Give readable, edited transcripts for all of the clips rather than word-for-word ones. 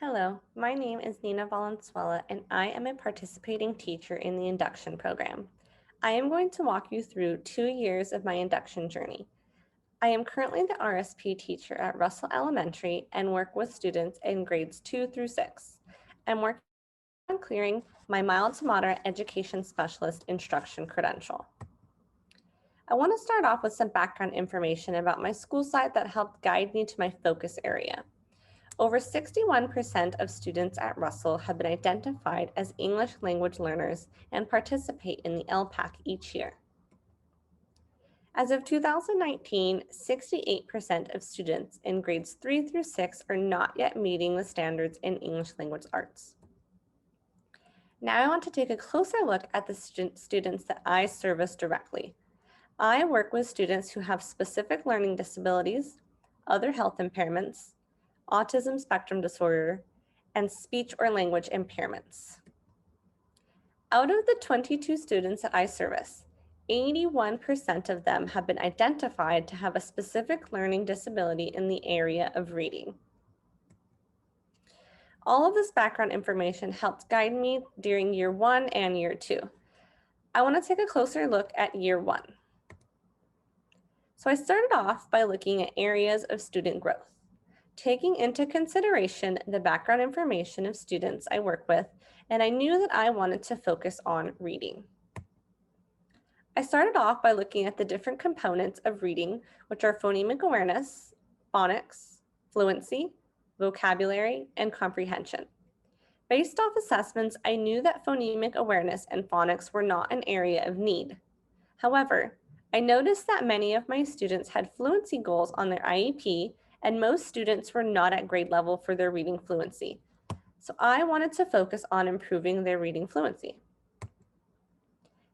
Hello, my name is Nina Valenzuela, and I am a participating teacher in the induction program. I am going to walk you through 2 years of my induction journey. I am currently the RSP teacher at Russell Elementary and work with students in grades 2 through 6. I'm working on clearing my mild to moderate education specialist instruction credential. I want to start off with some background information about my school site that helped guide me to my focus area. Over 61% of students at Russell have been identified as English language learners and participate in the LPAC each year. As of 2019, 68% of students in grades 3 through 6 are not yet meeting the standards in English language arts. Now I want to take a closer look at the students that I service directly. I work with students who have specific learning disabilities, other health impairments, autism spectrum disorder, and speech or language impairments. Out of the 22 students that I service, 81% of them have been identified to have a specific learning disability in the area of reading. All of this background information helped guide me during year 1 and year 2. I want to take a closer look at year 1. So I started off by looking at areas of student growth, taking into consideration the background information of students I work with, and I knew that I wanted to focus on reading. I started off by looking at the different components of reading, which are phonemic awareness, phonics, fluency, vocabulary, and comprehension. Based off assessments, I knew that phonemic awareness and phonics were not an area of need. However, I noticed that many of my students had fluency goals on their IEP, and most students were not at grade level for their reading fluency. So I wanted to focus on improving their reading fluency.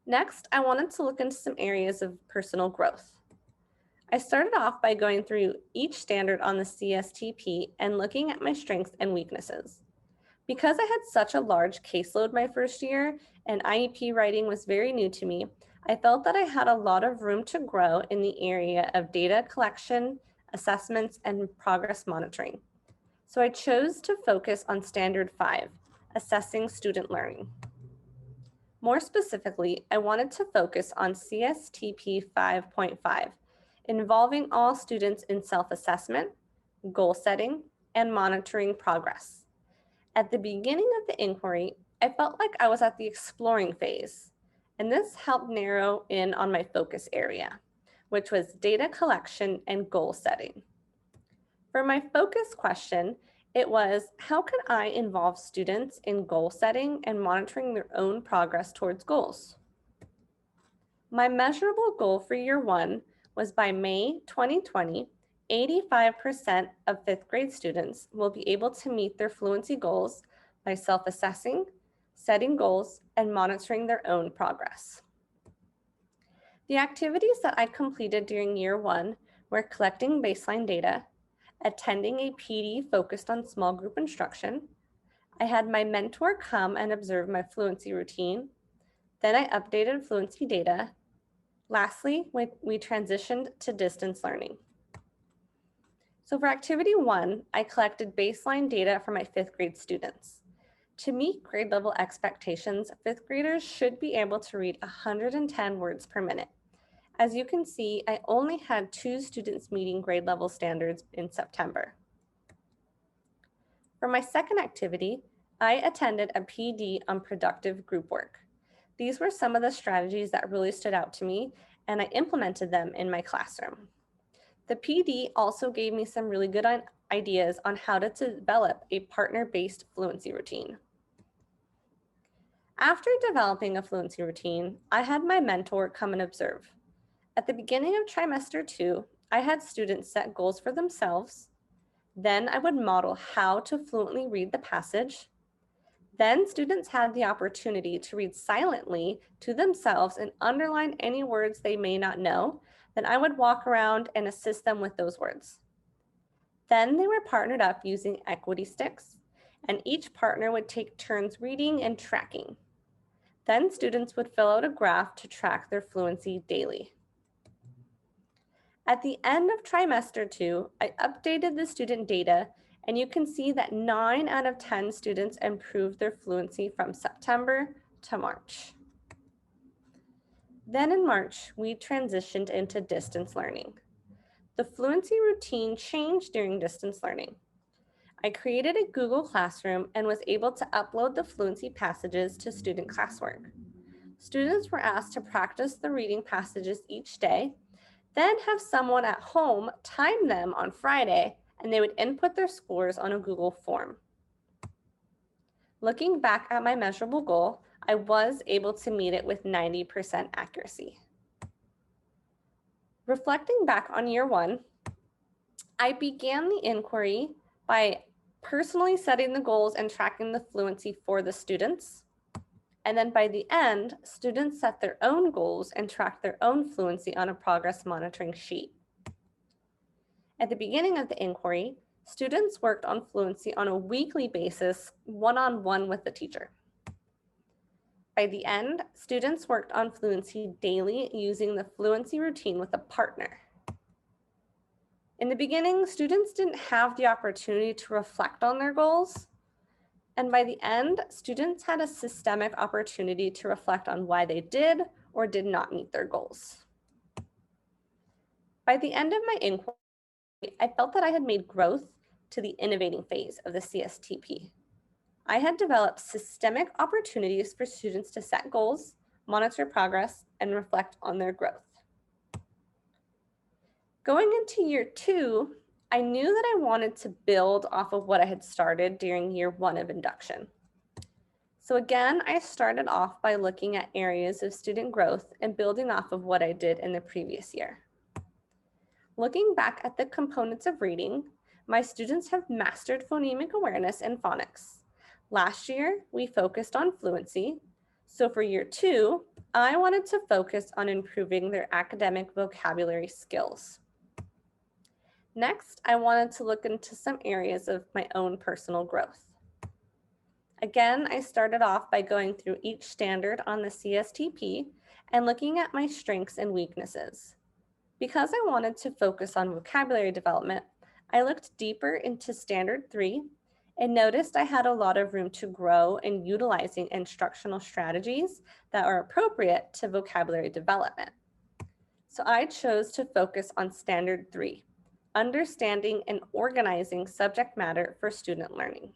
Next, I wanted to look into some areas of personal growth. I started off by going through each standard on the CSTP and looking at my strengths and weaknesses. Because I had such a large caseload my first year and IEP writing was very new to me, I felt that I had a lot of room to grow in the area of data collection, assessments, and progress monitoring. So I chose to focus on Standard 5, assessing student learning. More specifically, I wanted to focus on CSTP 5.5, involving all students in self-assessment, goal setting, and monitoring progress. At the beginning of the inquiry, I felt like I was at the exploring phase, and this helped narrow in on my focus area, which was data collection and goal setting. For my focus question, it was, how can I involve students in goal setting and monitoring their own progress towards goals? My measurable goal for year 1 was by May 2020, 85% of 5th grade students will be able to meet their fluency goals by self-assessing, setting goals, and monitoring their own progress. The activities that I completed during year 1 were collecting baseline data, attending a PD focused on small group instruction. I had my mentor come and observe my fluency routine. Then I updated fluency data. Lastly, we transitioned to distance learning. So for activity 1, I collected baseline data for my 5th grade students. To meet grade level expectations, 5th graders should be able to read 110 words per minute. As you can see, I only had 2 students meeting grade level standards in September. For my second activity, I attended a PD on productive group work. These were some of the strategies that really stood out to me, and I implemented them in my classroom. The PD also gave me some really good ideas on how to develop a partner-based fluency routine. After developing a fluency routine, I had my mentor come and observe. At the beginning of trimester 2, I had students set goals for themselves. Then I would model how to fluently read the passage. Then students had the opportunity to read silently to themselves and underline any words they may not know. Then I would walk around and assist them with those words. Then they were partnered up using equity sticks, and each partner would take turns reading and tracking. Then students would fill out a graph to track their fluency daily. At the end of trimester 2, I updated the student data And you can see that 9 out of 10 students improved their fluency from September to March. Then in March, we transitioned into distance learning. The fluency routine changed during distance learning. I created a Google Classroom and was able to upload the fluency passages to student classwork. Students were asked to practice the reading passages each day, then have someone at home time them on Friday, and they would input their scores on a Google form. Looking back at my measurable goal, I was able to meet it with 90% accuracy. Reflecting back on year one, I began the inquiry by personally setting the goals and tracking the fluency for the students. And then by the end, students set their own goals and tracked their own fluency on a progress monitoring sheet. At the beginning of the inquiry, students worked on fluency on a weekly basis, one-on-one with the teacher. By the end, students worked on fluency daily using the fluency routine with a partner. In the beginning, students didn't have the opportunity to reflect on their goals. And by the end, students had a systemic opportunity to reflect on why they did or did not meet their goals. By the end of my inquiry, I felt that I had made growth to the innovating phase of the CSTP. I had developed systemic opportunities for students to set goals, monitor progress, and reflect on their growth. Going into year two, I knew that I wanted to build off of what I had started during year one of induction. So again, I started off by looking at areas of student growth and building off of what I did in the previous year. Looking back at the components of reading, my students have mastered phonemic awareness and phonics. Last year, we focused on fluency. So for year two, I wanted to focus on improving their academic vocabulary skills. Next, I wanted to look into some areas of my own personal growth. Again, I started off by going through each standard on the CSTP and looking at my strengths and weaknesses. Because I wanted to focus on vocabulary development, I looked deeper into Standard 3 and noticed I had a lot of room to grow in utilizing instructional strategies that are appropriate to vocabulary development. So I chose to focus on Standard 3, understanding and organizing subject matter for student learning.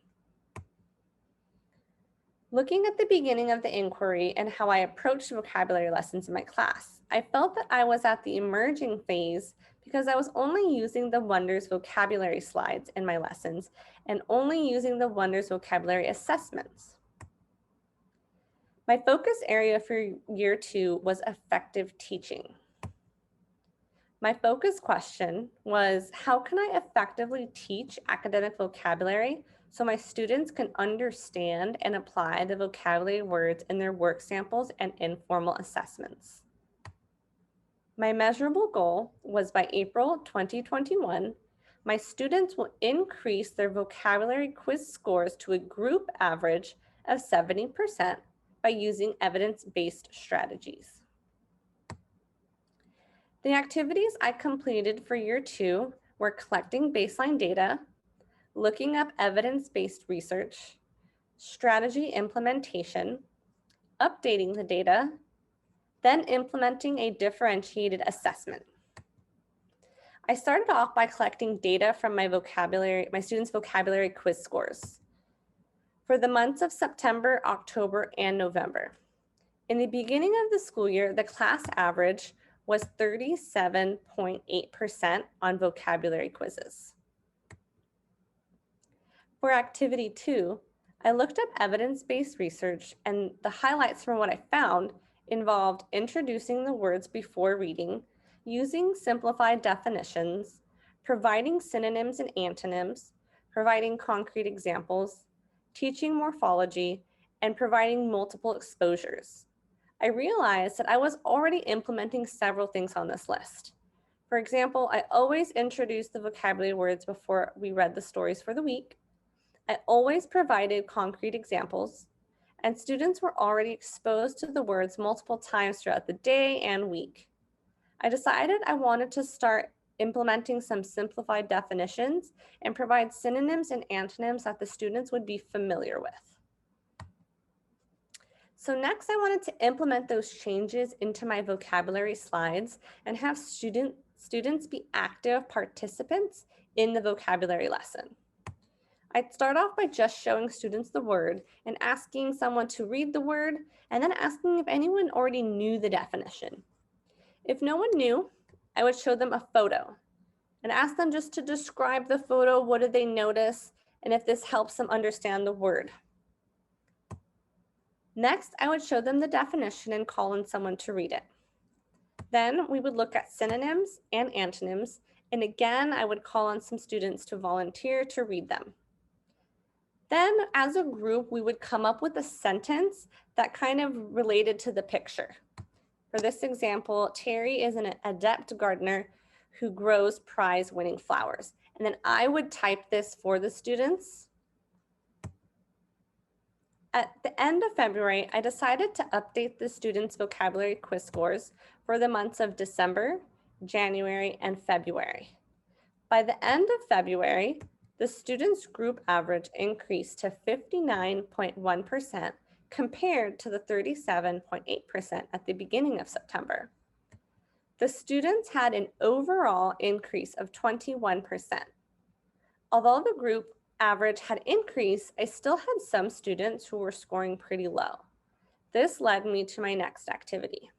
Looking at the beginning of the inquiry and how I approached vocabulary lessons in my class, I felt that I was at the emerging phase because I was only using the Wonders vocabulary slides in my lessons and only using the Wonders vocabulary assessments. My focus area for year two was effective teaching. My focus question was, how can I effectively teach academic vocabulary so my students can understand and apply the vocabulary words in their work samples and informal assessments? My measurable goal was by April 2021, my students will increase their vocabulary quiz scores to a group average of 70% by using evidence-based strategies. The activities I completed for year two were collecting baseline data, looking up evidence-based research, strategy implementation, updating the data, then implementing a differentiated assessment. I started off by collecting data from my students' vocabulary quiz scores for the months of September, October, and November. In the beginning of the school year, the class average was 37.8% on vocabulary quizzes. For activity 2, I looked up evidence-based research, and the highlights from what I found involved introducing the words before reading, using simplified definitions, providing synonyms and antonyms, providing concrete examples, teaching morphology, and providing multiple exposures. I realized that I was already implementing several things on this list. For example, I always introduced the vocabulary words before we read the stories for the week. I always provided concrete examples, and students were already exposed to the words multiple times throughout the day and week. I decided I wanted to start implementing some simplified definitions, and provide synonyms and antonyms that the students would be familiar with. So next, I wanted to implement those changes into my vocabulary slides and have students be active participants in the vocabulary lesson. I'd start off by just showing students the word and asking someone to read the word, and then asking if anyone already knew the definition. If no one knew, I would show them a photo and ask them just to describe the photo. What did they notice? And if this helps them understand the word. Next, I would show them the definition and call on someone to read it. Then we would look at synonyms and antonyms. And again, I would call on some students to volunteer to read them. Then as a group, we would come up with a sentence that kind of related to the picture. For this example, Terry is an adept gardener who grows prize-winning flowers. And then I would type this for the students. At the end of February, I decided to update the students' vocabulary quiz scores for the months of December, January, and February. By the end of February, the students' group average increased to 59.1% compared to the 37.8% at the beginning of September. The students had an overall increase of 21%. Although the group average had increased, I still had some students who were scoring pretty low. This led me to my next activity.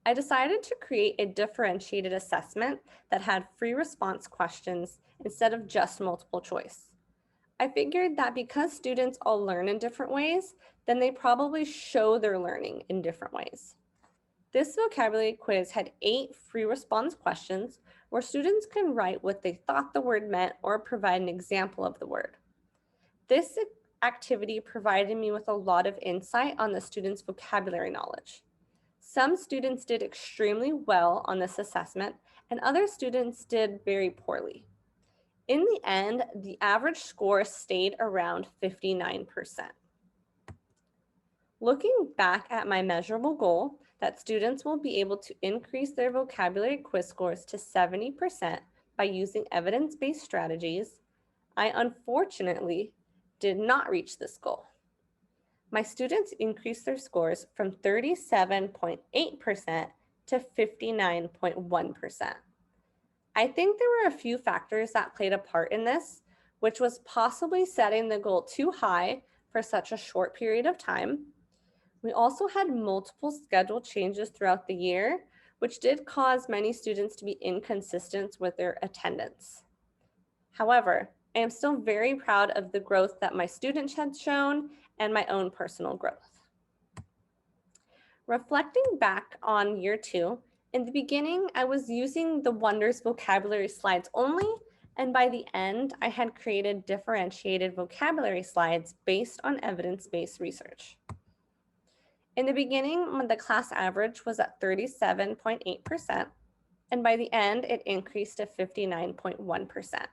I decided to create a differentiated assessment that had free response questions instead of just multiple choice. I figured that because students all learn in different ways, then they probably show their learning in different ways. This vocabulary quiz had 8 free response questions where students can write what they thought the word meant or provide an example of the word. This activity provided me with a lot of insight on the students' vocabulary knowledge. Some students did extremely well on this assessment, and other students did very poorly. In the end, the average score stayed around 59%. Looking back at my measurable goal that students will be able to increase their vocabulary quiz scores to 70% by using evidence-based strategies, I unfortunately did not reach this goal. My students increased their scores from 37.8% to 59.1%. I think there were a few factors that played a part in this, which was possibly setting the goal too high for such a short period of time. We also had multiple schedule changes throughout the year, which did cause many students to be inconsistent with their attendance. However, I am still very proud of the growth that my students had shown and my own personal growth. Reflecting back on year 2, in the beginning, I was using the Wonders vocabulary slides only, and by the end, I had created differentiated vocabulary slides based on evidence-based research. In the beginning, when the class average was at 37.8%, and by the end, it increased to 59.1%.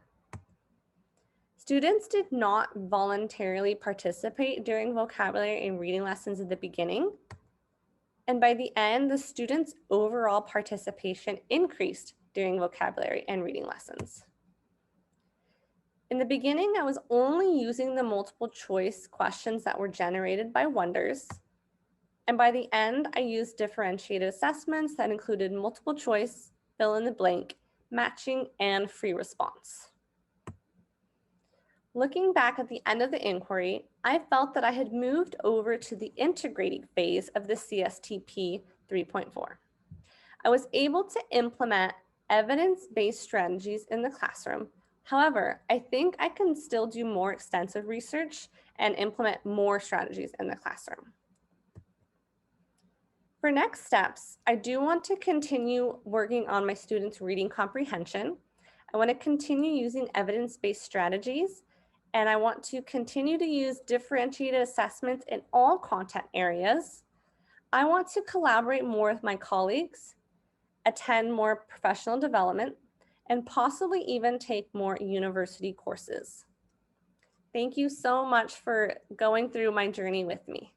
Students did not voluntarily participate during vocabulary and reading lessons at the beginning. And by the end, the students' overall participation increased during vocabulary and reading lessons. In the beginning, I was only using the multiple choice questions that were generated by Wonders. And by the end, I used differentiated assessments that included multiple choice, fill in the blank, matching, and free response. Looking back at the end of the inquiry, I felt that I had moved over to the integrating phase of the CSTP 3.4. I was able to implement evidence-based strategies in the classroom. However, I think I can still do more extensive research and implement more strategies in the classroom. For next steps, I do want to continue working on my students' reading comprehension. I want to continue using evidence-based strategies, and I want to continue to use differentiated assessments in all content areas. I want to collaborate more with my colleagues, attend more professional development, and possibly even take more university courses. Thank you so much for going through my journey with me.